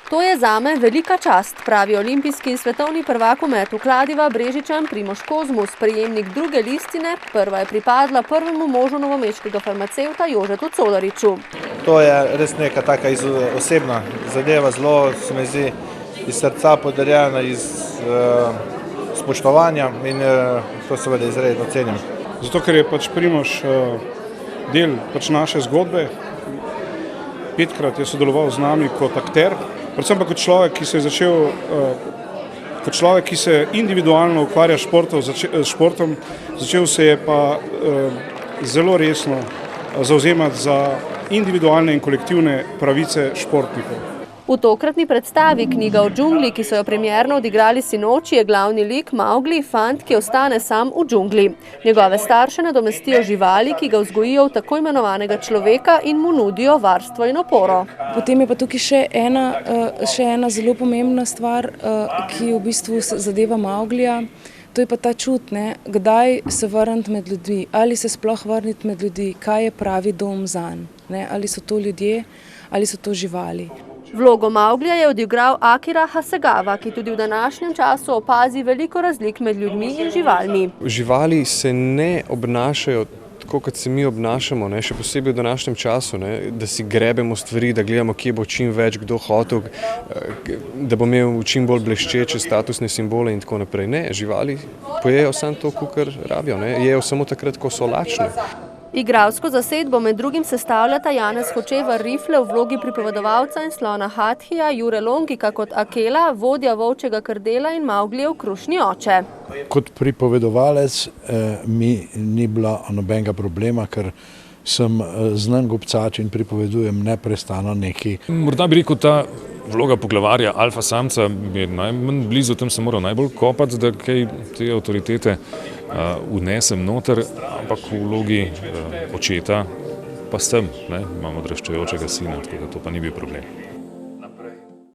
To je zame velika čast, pravi olimpijski in svetovni prvak v metu kladiva Brežičan Primož Kozmus, prejemnik druge listine, prva je pripadla prvemu možu novomeškega farmacevta Jožetu Colariču. To je res neka taka osebna zadeva, zelo se mi zdi iz srca podarjena, iz spoštovanja in to seveda izredno cenim. Zato, ker je Primož del naše zgodbe, 5-krat je sodeloval z nami kot akter, predvsem pa kot človek, ki se individualno ukvarja s športom, začel se je pa zelo resno zavzemati za individualne in kolektivne pravice športnikov. V tokratni predstavi Knjiga o džungli, ki so jo premierno odigrali sinoči, je glavni lik Mowgli, fant, ki ostane sam v džungli. Njegove starše nadomestijo živali, ki ga vzgojijo v tako imenovanega človeka in mu nudijo varstvo in oporo. Potem je pa tukaj še ena zelo pomembna stvar, ki v bistvu zadeva Mowglija. To je pa ta čut, kdaj se vrniti med ljudi, ali se sploh vrniti med ljudi, kaj je pravi dom zanj, ali so to ljudje, ali so to živali. Vlogo Mowglija je odigral Akira Hasegawa, ki tudi v današnjem času opazi veliko razlik med ljudmi in živalmi. Živali se ne obnašajo tako, kot se mi obnašamo, še posebej v današnjem času, da si grebemo stvari, da gledamo, kje bo čim več kdo hotel, da bo imel čim bolj bleščeče statusne simbole in tako naprej. Ne, živali pojejo samo to, kar rabijo, jejo samo takrat, ko so lačni. Igralsko zasedbo med drugim sestavljata Janez Hočevar Rifle v vlogi pripovedovalca in slona Hathija, Jure Longika kot Akela, vodja volčjega krdela in Mowglijev krušni oče. Kot pripovedovalec mi ni bilo nobenega problema, ker sem znan gobcač in pripovedujem neprestano nekaj. Morda bi rekel, ta vloga poglavarja alfa samca je najmanj blizu, tam sem moral najbolj kopati, da kaj te avtoritete vnesem noter, ampak v vlogi očeta pa sem, imam odraščajočega sina, tako da to pa ni bil problem.